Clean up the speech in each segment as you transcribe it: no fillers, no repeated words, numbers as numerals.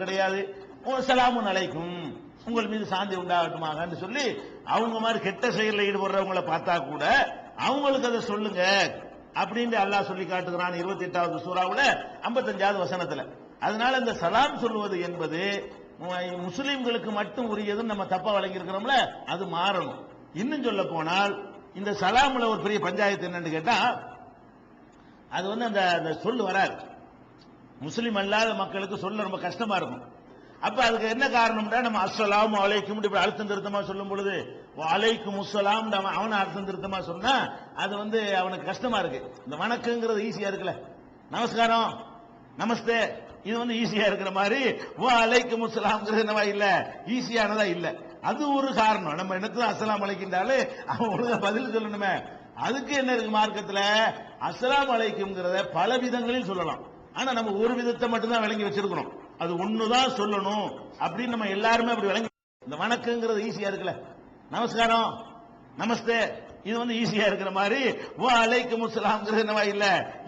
கிடையாது. சலாமுன் அலைக்கும், உங்கள் மீது சாந்தி உண்டாகட்டுமாக சொல்லி அவங்க மாதிரி கெட்ட செயலில் ஈடுபடுறவங்களை பார்த்தா கூட அவங்களுக்கு அதை சொல்லுங்க அப்படின்னு அல்லாஹ் சொல்லி காட்டுகிறான் 28வது சூறாவுல 55வது வசனத்துல. அதனால இந்த சலாம் சொல்லுவது என்பது முஸ்லிம்களுக்கு மட்டும் உரியதுன்னு நம்ம தப்பா வழங்கி இருக்கிறோம்ல, அது மாறணும். இன்னும் சொல்ல போனால் இந்த சலாம்ல ஒரு பெரிய பஞ்சாயத்து என்னன்னு கேட்டா, அது அந்த சொல்லு வராது. முஸ்லிம் அல்லாத மக்களுக்கு சொல்ல ரொம்ப கஷ்டமா இருக்கும். அப்ப அதுக்கு என்ன காரணம்னா, நம்ம அஸ்ஸலாமு அலைக்கும் இப்படி அழுத்தம் திருத்தமா சொல்லும் பொழுது அலைக்கும் முஸ்ஸலாம் அவனை அழுத்தம் திருத்தமா சொன்னா அது அவனுக்கு கஷ்டமா இருக்கு. இந்த வணக்கங்கிறது ஈஸியா இருக்குல்ல, நமஸ்காரம் நமஸ்தே இது ஈஸியா இருக்கிற மாதிரி அலைக்கும் முஸ்ஸலாம்ங்கிறது என்னவா இல்ல, ஈஸியானதா இல்ல. அது ஒரு காரணம். நம்ம என்னத்துல அஸ்ஸலாமு அலைக்கின்றாலே அவன் ஒழுங்கா பதில் சொல்லணுமே. அதுக்கு என்ன இருக்கு மார்க்கத்துல, அஸ்ஸலாமு அலைக்கும்ங்கிறத பல விதங்களில் சொல்லலாம். ஆனா நம்ம ஒரு விதத்தை மட்டும்தான் விளங்கி வச்சிருக்கிறோம். அது ஒண்ணுதான் சொல்லணும் அப்படின்னு நம்ம எல்லாருமே அப்படி விளங்கி. இந்த வணக்கங்கிறது ஈஸியா இருக்குல்ல, நமஸ்காரம் நமஸ்தே இது ஈஸியா இருக்கிற மாதிரி அலைக்கும் முஸ்ஸலாம்ங்கிறது என்னவா இல்ல,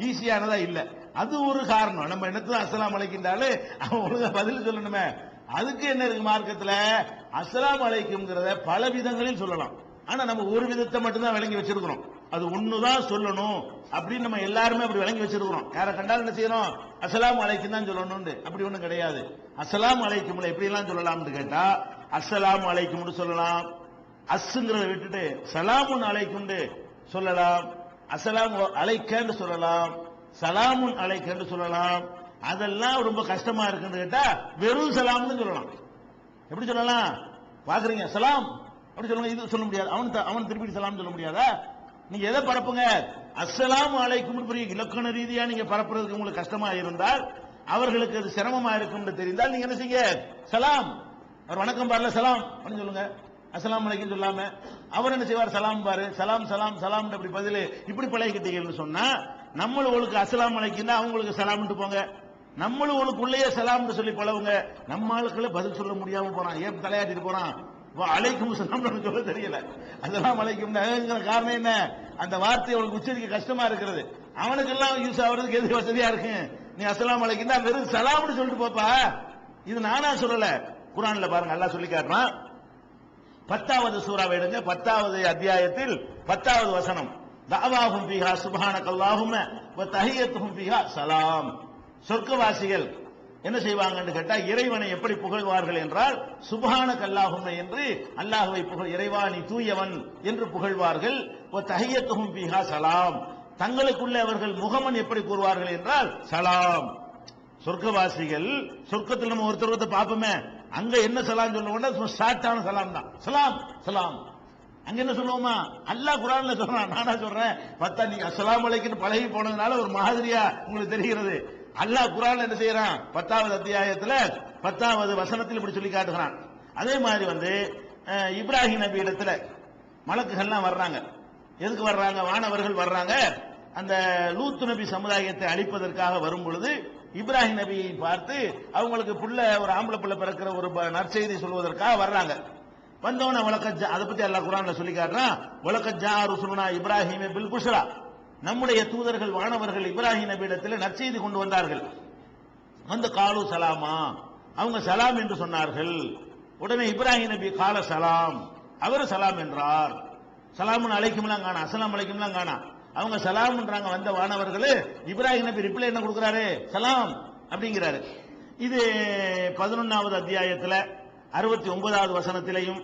ஈஸியானதா இல்ல. அது ஒரு காரணம். நம்ம என்னத்துல அஸ்ஸலாமு அலைக்கின்றாலே அவன் ஒழுங்கா பதில் சொல்லணுமே. அதுக்கு என்ன இருக்கு மார்க்கத்துல, அஸ்ஸலாமு அலைக்கும்ங்கிறத பல விதங்களில் சொல்லலாம். ஆனா நம்ம ஒரு விதத்தை மட்டும்தான் விளங்கி வச்சிருக்கிறோம். அது ஒண்ணுதான் சொல்லணும் அப்படின்னு நம்ம எல்லாருமே அப்படி விளங்கி வச்சிருக்கிறோம். யாரை கண்டாலும் என்ன செய்யறோம், அஸ்ஸலாமு அலைக்கும் தான் சொல்லணும். அப்படி ஒண்ணும் கிடையாது. அஸ்ஸலாமு அலைக்கும்ல எப்படி எல்லாம் சொல்லலாம்னு கேட்டா, அஸ்ஸலாமு அலைக்கும்னு சொல்லலாம், அஸ்ங்கிறத விட்டுட்டு சலாமுன் அலைக்கும் சொல்லலாம், அஸ்ஸலாமு அலைக்கன்னு சொல்லலாம், சலாமுன் அலைக்கன்னு சொல்லலாம். அதெல்லாம் ரொம்ப கஷ்டமா இருக்குன்னு கேட்டா வெறும் சலாம்னு சொல்லலாம். எப்படி சொல்லலாம் பாக்குறீங்க, சலாம் அப்படி சொல்லுங்க, இது சொல்ல முடியாது. அவன் திருப்பி சலாம் சொல்ல முடியாதா? நீங்க எதை பரப்புங்க, அஸ்ஸலாமு அலைக்கும் பெரிய இலக்கண ரீதியா நீங்க பரப்புறதுக்கு உங்களுக்கு கஷ்டமா இருந்தால், அவர்களுக்கு அது சிரமமா இருக்கும் தெரிந்தால் நீங்க என்ன செய்ய, சலாம், அவர் வணக்கம் பாருல சலாம் அப்படின்னு சொல்லுங்க. அஸ்ஸலாமு அலைக்கும் சொல்லாம அவர் என்ன செய்வார், சலாம் பாரு, சலாம் சலாம் சலாம் அப்படி பதில் இப்படி பழகிட்டீங்கன்னு சொன்னா, நம்மளும் உங்களுக்கு அஸ்ஸலாமு அலைக்கும் தான், அவங்களுக்கு சலாம்னு போங்க. நம்மளும் உங்களுக்கு உள்ளே சலாம்னு சொல்லி பழவுங்க. நம்ம ஆளுக்களை பதில் சொல்ல முடியாம போறான், ஏன் தலையாட்டிட்டு போறான், அலைக்கும் சலாம் சொல்ல தெரியல. அஸ்ஸலாமு அலைக்கும் காரணம் என்ன, அந்த வார்த்தையை அவனுக்கு உச்சரிக்க கஷ்டமா இருக்கிறது. அவனுக்கு எல்லாம் யூஸ் ஆகுறதுக்கு எது வசதியா இருக்கு, நீ அஸ்ஸலாமு அலைக்கும் தான் வெறும் சலாம்னு சொல்லிட்டு போப்பா. இது நானா சொல்லல, குர்ஆன்ல பாருங்க அல்லாஹ் சொல்லி காட்டுறான். 10வது சூறாவை எடுங்க, 10வது அத்தியாயத்தில் 10வது வசனம். தஅவாஹும் ஃபீஹா சுப்ஹானக்கல்லாஹும்ம வ தஹியத்துஹும் ஃபீஹா சலாம். சொர்க்கவாசிகள் என்ன செய்வாங்கன்னு கேட்டா, இறைவனை எப்படி புகழ்வார்கள் என்றால் சுப்ஹானக்கல்லாஹும்ம என்று அல்லாஹ்வை இறைவா நீ தூயவன் என்று புகழ்வார்கள். வ தஹியத்துஹும் ஃபீஹா சலாம், தங்களுக்குள்ளே அவர்கள் முகமன் எப்படி கூறுவார்கள் என்றால் சலாம். சொர்க்கவாசிகள், சொர்க்கத்தில் நம்ம ஒருத்தர் பார்ப்போமே, அங்க என்ன சலாம் சொல்லுவோம்னா ஷார்ட்டான சலாம் தான், சலாம் சலாம். அங்க என்ன சொல்லுவோமா, அல்லாஹ் குர்ஆன்ல சொல்றான், நானா சொல்றேன். பார்த்தா நீங்க அஸ்ஸலாமு அலைக்கும் பழகி போனதுனால ஒரு மாதிரியா உங்களுக்கு தெரிகிறது. அல்லாஹ் குர்ஆன்ல என்ன செய்யறான், 10வது அத்தியாயத்துல 10வது வசனத்தில் இப்படி சொல்லி காட்டுகிறான். அதே மாதிரி இப்ராஹிம் நபி இடத்துல மலக்குகள்லாம் வர்றாங்க. எதுக்கு வர்றாங்க, வானவர்கள் வர்றாங்க. அந்த லூத் நபி சமுதாயத்தை அழிப்பதற்காக வரும் பொழுது இப்ராஹிம் நபியை பார்த்து அவங்களுக்கு புள்ள, ஒரு ஆம்பளை புள்ள பிறக்கிற ஒரு நற்செய்தி சொல்வதற்காக வர்றாங்க. வந்தவன வலக்கஜ், அதை பத்தி அல்லாஹ் குர்ஆன்ல சொல்லி காட்டுறான். வலக்கஜ்ஜா ருசுலுனா இப்ராஹிம் பில் புஷ்ரா, நம்முடைய தூதர்கள் வானவர்கள் இப்ராஹிம் நபியிடத்தில் நற்செய்தி கொண்டு வந்தார்கள். காலு சலாமா, அவங்க சலாம் என்று சொன்னார்கள். உடனே இப்ராஹிம் நபி கால சலாம், அவர் சலாம் என்றார். சலாமுன் அலைக்கும்லாம் காணா, அஸ்ஸலாமு அலைக்கும்லாம் காணா, அவங்க சலாம்ன்றாங்க. வந்த வானவர்கள் இப்ராஹிம் நபி ரிப்ளை என்ன கொடுக்கிறாரு, சலாம் அப்படிங்கிறாரு. இது 11வது அத்தியாயத்தில் 69வது வசனத்திலையும்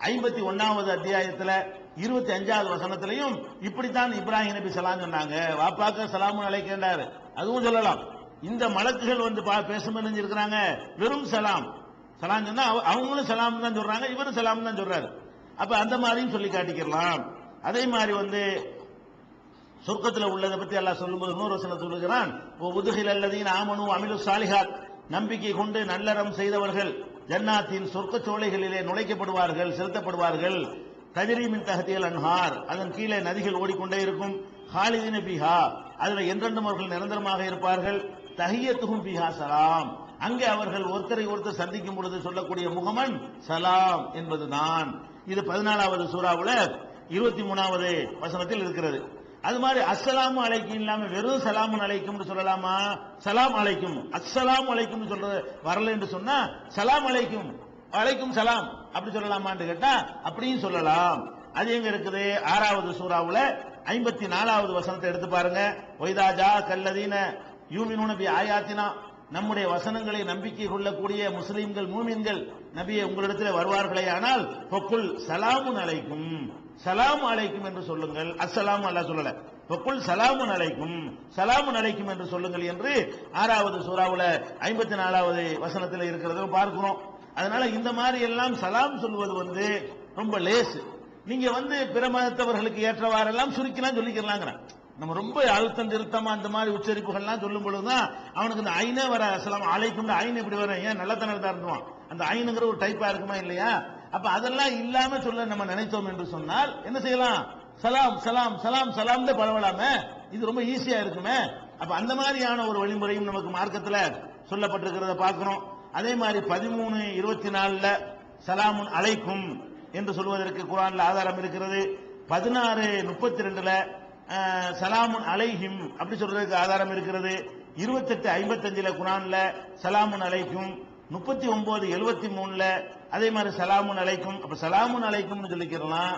51வது அத்தியாயத்தில் 25வது வசனத்திலையும் இப்படித்தான் இப்ராஹிம் நபி சலாம் சொன்னாங்க. வாப்பாக்க சலாமுன் அலைக்கின்றார், அதுவும் சொல்லலாம். இந்த மலக்குகள் பேசும்போது இருக்கிறாங்க வெறும் சலாம் சலாம் சொன்னா அவங்களும் சலாம் தான் சொல்றாங்க, இவரும் சலாம் தான் சொல்றாரு. அப்ப அந்த மாதிரியும் சொல்லி காட்டிக்கலாம். அதே மாதிரி சொர்க்கத்தில் உள்ளதை பத்தி அல்லாஹ் சொல்லும்போது இன்னொரு வசனம் சொல்லுகிறான், உதுகில் அல்லதீன ஆமனு அமிலு சாலிஹாத், நம்பிக்கை கொண்டு நல்லறம் செய்தவர்கள் ஜன்னாத்தின் சொர்க்க சோலைகளிலே நுழைக்கப்படுவார்கள், செலுத்தப்படுவார்கள். தஜ்ரி மின் தஹ்தியல் அன்ஹார், அதன் கீழே நதிகள் ஓடிக்கொண்டே இருக்கும். ஹாலிதீன ஃபீஹா, அதுல என்றென்றும் அவர்கள் நிரந்தரமாக இருப்பார்கள். தஹியத்துஹும் ஃபீஹா சலாம், அங்கே அவர்கள் ஒருத்தரை ஒருத்தர் சந்திக்கும் பொழுது சொல்லக்கூடிய முகமன் சலாம் என்பதுதான். இது 14வது சூறாவுல 23வது வசனத்தில் இருக்கிறது. அது மாதிரி அஸ்ஸலாமு அலைக்கும் இல்லாம வெறும் சலாமுன் அலைக்கும்னு சொல்லலாமா? சலாம் அலைக்கும், அஸ்ஸலாமு அலைக்கும் சொல்றது வரல என்று சொன்னா சலாம் அலைக்கும், அலைக்கும் சலாம் அப்படி சொல்லலாமான்னு கேட்டா அப்படியும் சொல்லலாம். அது எங்க இருக்குது? 6வது சூராவுல 54வது வசனத்தை எடுத்து பாருங்க. ஒய்தாஜா கல்லதீன யூமினூன பி ஆயாத்தினா, நம்முடைய வசனங்களை நம்பிக்கை கொள்ளக்கூடிய முஸ்லிம்கள் மூமின்கள் நபியை உங்களிடத்தில் வருவார்களே ஆனால் ஃபக்குல் சலாமுன் அலைக்கும், சலாம் அலைக்கும் என்று சொல்லுங்கள். அஸ்ஸலாமு அல்லாஹ் சொல்லல, ஃபக்குல் சலாமுன் அலைக்கும், சலாமுன் அலைக்கும் என்று சொல்லுங்கள் என்று 6வது சூராவுல 54வது வசனத்தில் இருக்கிறத பார்க்கிறோம். அதனால இந்த மாதிரி எல்லாம் சலாம் சொல்வது ரொம்ப லேசு. நீங்க பிற மதத்தவர்களுக்கு ஏற்றவாறெல்லாம் சுருக்கிலாம் சொல்லிக்கலாங்கிற. நம்ம ரொம்ப அழுத்தம் திருத்தமா அந்த மாதிரி உச்சரிப்புகள்லாம் சொல்லும் பொழுதுதான் அவனுக்கு இந்த ஐனே வர. அஸ்ஸலாமு அலைக்கும் ஐன் எப்படி வரும்? ஏன் நல்ல தனதா இருந்துவான், அந்த ஐனுங்கிற ஒரு டைப்பா இருக்குமா இல்லையா? அப்ப அதெல்லாம் இல்லாம சொல்ல நம்ம நினைத்தோம் என்று சொன்னால் என்ன செய்யலாம்? சலாம் சலாம் சலாம் சலாம் தான் பரவலாமே, இது ரொம்ப ஈஸியா இருக்குமே. அப்ப அந்த மாதிரியான ஒரு வழிமுறையும் நமக்கு மார்க்கத்துல சொல்லப்பட்டிருக்கிறத பார்க்கிறோம். அதே மாதிரி 13:24 சலாமுன் அலைக்கும் என்று சொல்வதற்கு குர்ஆன்ல ஆதாரம் இருக்கிறது. 16:32 சலாமுன் அலைஹிம் அப்படி சொல்றதுக்கு ஆதாரம் இருக்கிறது. 28:55 குர்ஆன்ல சலாமுன் அலைக்கும், 39:73 அதே மாதிரி சலாமுன் அலைக்கும். அப்ப சலாமுன் அலைக்கும்னு சொல்லிக்கிறலாம்,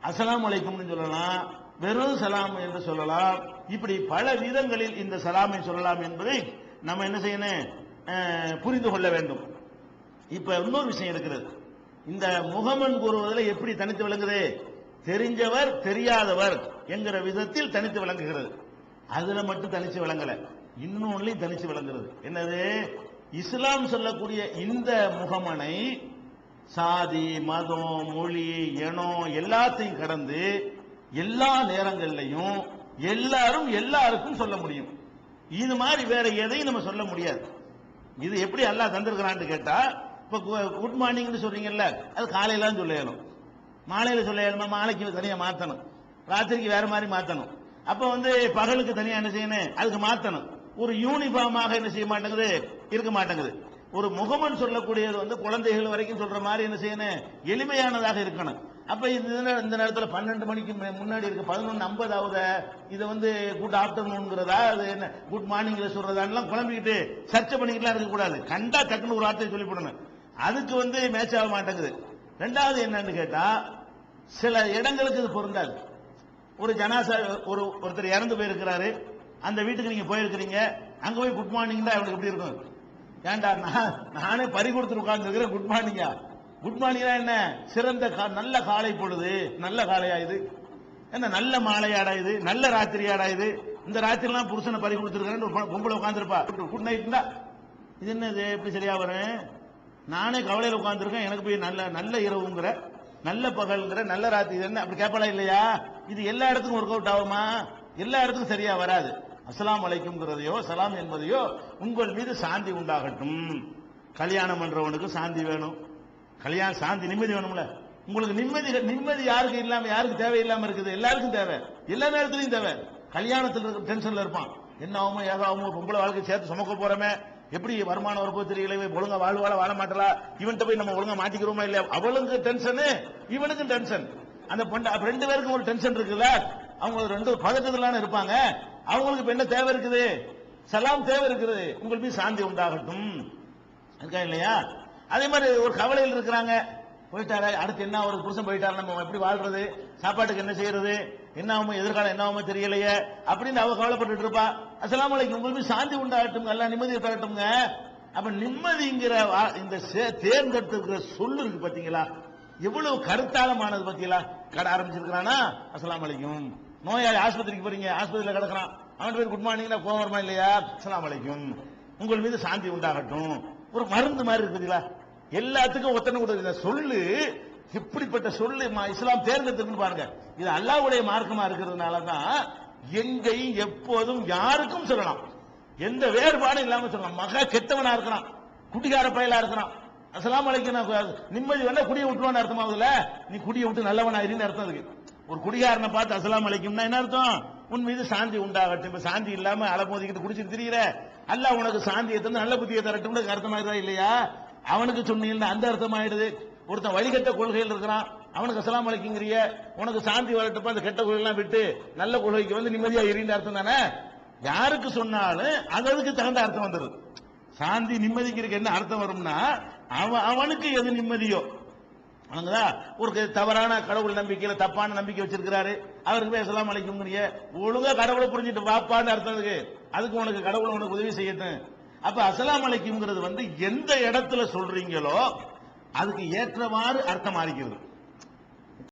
அஸ்ஸலாமு அலைக்கும்னு சொல்லலாம், வெறும் சலாம் என்று சொல்லலாம். இப்படி பல விதங்களில் இந்த சலாமை சொல்லலாம் என்பதை நம்ம என்ன செய்யணும்? புரிந்து கொள்ள வேண்டும். இப்ப இன்னொரு விஷயம் இருக்கிறது. இந்த முகமன் கூறுவதில் எப்படி தனித்து விளங்குது? தெரிஞ்சவர் தெரியாதவர் என்கிற விதத்தில் தனித்து விளங்குகிறது. அதுல மட்டும் தனிச்சு விளங்கல, இன்னொன்னுலையும் தனிச்சு விளங்குறது. என்னது? இஸ்லாம் சொல்லக்கூடிய இந்த முகமனை சாதி மதம் மொழி இனம் எல்லாத்தையும் கடந்து எல்லா நேரங்கள்லையும் எல்லாரும் எல்லாருக்கும் சொல்ல முடியும். இது மாதிரி வேற எதையும் நம்ம சொல்ல முடியாது. இது எப்படி அல்லாஹ் தந்திருக்கிறான்னு கேட்டா, இப்ப குட் மார்னிங் சொல்றீங்கல்ல, அது காலையில சொல்லணும், மாலையில சொல்லணுமா? மாலைக்கு தனியா மாத்தணும், ராத்திரிக்கு வேற மாதிரி மாத்தணும். அப்ப பகலுக்கு தனியா என்ன செய்யணும்? அதுக்கு மாத்தணும். ஒரு யூனிஃபார்மாக என்ன செய்ய மாட்டேங்குது, இருக்க மாட்டேங்குது. ஒரு முகமன் சொல்லக்கூடியது குழந்தைகள் வரைக்கும் சொல்ற மாதிரி என்ன செய்யணும்? எளிமையானதாக இருக்கணும். அப்ப இந்த நேரத்தில் 12 மணிக்கு முன்னாடி இருக்கு 11:50 இது குட் ஆஃப்டர்நூன்ங்கிறதா, அது என்ன குட் மார்னிங்ல சொல்றதான்லாம் குழம்பிக்கிட்டு சர்ச்சை பண்ணிக்கிட்டுலாம் இருக்கக்கூடாது. கண்டா டக்குன்னு ஒரு வார்த்தையை சொல்லிவிடணும். அதுக்கு மேட்ச் ஆக மாட்டேங்குது. ரெண்டாவது என்னன்னு கேட்டா, சில இடங்களுக்கு இது பொருந்தாது. ஒரு ஜனாசா ஒருத்தர் இறந்து போயிருக்கிறாரு, அந்த வீட்டுக்கு நீங்க போயிருக்கிறீங்க, அங்க போய் குட் மார்னிங் தான் அவனுக்கு எப்படி இருக்கும்? ஏன்டா நானே பறி கொடுத்து உட்கார்ந்து இருக்கிறேன், குட் மார்னிங்கா? குட் மார்னிங் என்ன? சிறந்த நல்ல காலை பொழுது, நல்ல காலையா இது? என்ன நல்ல மாலையாடா இது? நல்ல ராத்திரியாடா இது? இந்த ராத்திரிலாம் புருஷனை பறி கொடுத்துருக்கேன் பொம்பளை உட்காந்துருப்பா, குட் நைட் தான். இது என்னது? எப்படி சரியா வரும்? நானே கவலையில் உட்காந்துருக்கேன், எனக்கு போய் நல்ல நல்ல இரவுங்கிற, நல்ல பகல்ங்கிற, நல்ல ராத்திரி என்ன அப்படி கேட்பலாம் இல்லையா? இது எல்லா இடத்துக்கும் ஒர்க் அவுட் ஆகுமா? எல்லா இடத்துக்கும் சரியா வராது. அஸ்ஸலாமு அலைக்கும்ங்கிறதையோ சலாம் என்பதையோ உங்கள் மீது சாந்தி உண்டாகட்டும். கல்யாணம் பண்றவனுக்கு சாந்தி வேணும், கல்யாணம் சாந்தி நிம்மதி வேணும்ல. உங்களுக்கு நிம்மதி யாருக்கு இல்லாம, யாருக்கு தேவையில்லாம இருக்குது? எல்லாருக்கும் தேவை, எல்லா நேரத்திலையும் தேவை. கல்யாணத்தில் டென்ஷன்ல இருப்பான், என்ன ஆகுமோ ஏகாவுமோ, பொம்பளை வாழ்க்கை சேர்த்து சுமக்க போறமே, எப்படி வருமானம் வரப்போ தெரியல, ஒழுங்கா வாழ்வாள வாழ மாட்டலா, இவன்கிட்ட போய் நம்ம ஒழுங்கா மாட்டிக்கிறோமா இல்லையா? அவளுக்கு டென்ஷனு, இவனுக்கும் டென்ஷன். அந்த ரெண்டு பேருக்கும் ஒரு டென்ஷன் இருக்குல்ல, அவங்க ரெண்டு பதட்டத்திலான இருப்பாங்க. அவங்களுக்கு என்ன தேவை இருக்குது? சலாம் தேவை இருக்குது. உங்கள் மீது சாந்தி உண்டாகட்டும் இருக்கா இல்லையா? அதே மாதிரி ஒரு கவலையில் இருக்கிறாங்க, போயிட்டாரா, அடுத்து என்ன ஒரு புருஷன் போயிட்டாரு, நம்ம எப்படி வாழ்றது, சாப்பாட்டுக்கு என்ன செய்யறது, என்ன ஆகுமோ, எதிர்காலம் என்ன ஆகுமோ தெரியலையே அப்படின்னு அவ கவலைப்பட்டு இருப்பா. அஸ்ஸலாமு அலைக்கும், உங்களுக்கு சாந்தி உண்டாகட்டும், எல்லாம் நிம்மதி உண்டாகட்டும்ங்க. அப்ப நிம்மதிங்கிற இந்த தேர்ந்தெடுத்துக்கிற சொல்லு இருக்கு பாத்தீங்களா, எவ்வளவு கருத்தாளமானது பாத்தீங்களா? கடை ஆரம்பிச்சிருக்கிறானா அஸ்ஸலாமு அலைக்கும். நோயாளி ஆஸ்பத்திரிக்கு போறீங்க, ஆஸ்பத்திரியில் கிடக்கிறான், அவன் பேர் குட் மார்னிங் கோவம் வருமா இல்லையா? அஸ்ஸலாமு அலைக்கும், உங்கள் மீது சாந்தி உண்டாகட்டும். ஒரு மருந்து மாதிரி இருக்குதுங்களா, எல்லாத்துக்கும் ஒத்தனை கொடுக்குற சொல்லு. இப்படிப்பட்ட சொல்லு இஸ்லாம் தேர்ந்தெடுத்து பாருங்க. இது அல்லாஹ்வுடைய மார்க்கமா இருக்கிறதுனால தான் எங்கேயும் எப்போதும் யாருக்கும் சொல்லலாம், எந்த வேறுபாடும் இல்லாம சொல்லலாம். மகா கெட்டவனா இருக்கிறான், குடிகார பயலா இருக்கிறான், அஸ்ஸலாமு அலைக்கும் நிம்மதி வேணா குடியை விட்டுவான்னு அர்த்தமாகுதுல. நீ குடியை விட்டு நல்லவனா இருன்னு அர்த்தம் இருக்கு. ஒரு குடிகாரனை பார்த்து அஸ்ஸலாமு அலைக்கும்னா என்ன அர்த்தம்? உன் மீது சாந்தி உண்டாகட்டும். இப்ப சாந்தி இல்லாம அலமோதிக்கிட்டு குடிச்சிட்டு திரியிற, அல்லாஹ் உனக்கு சாந்தியை தந்து நல்ல புத்தியை தரட்டும் அர்த்தமாயிருதா இல்லையா? அவனுக்கு சொன்னீங்கன்னா அந்த அர்த்தமாயிடுது. ஒருத்தன் வழிகட்ட கொள்கையில் இருக்கிறான், அவனுக்கு அஸ்ஸலாமு அலைக்கும்ங்கறிய, உனக்கு சாந்தி வரட்டுப்பா, அந்த கெட்ட கொள்கையெல்லாம் விட்டு நல்ல கொள்கைக்கு வந்து நிம்மதியா இருந்த அர்த்தம் தானே. யாருக்கு சொன்னாலும் அதுக்கு தகுந்த அர்த்தம் வந்துருது. சாந்தி நிம்மதிக்கு என்ன அர்த்தம் வரும்னா, அவனுக்கு எது நிம்மதியோ, ஒரு தவறான கடவுள் நம்பிக்கையில தப்பான நம்பிக்கை வச்சிருக்கிறாரு, அவருக்கு போய் அஸ்ஸலாமு அலைக்கும்ங்கறிய, ஒழுங்கா கடவுளை புரிஞ்சிட்டு வாப்பான்னு அர்த்தம் இருக்கு. அதுக்கு உனக்கு கடவுள் உனக்கு உதவி செய்யட்டும். அப்ப அஸ்ஸலாமு அலைக்கும்ங்கிறது வந்து எந்த இடத்துல சொல்றீங்களோ அதுக்கு ஏற்றவாறு அர்த்தம் மாறிக்கிறது.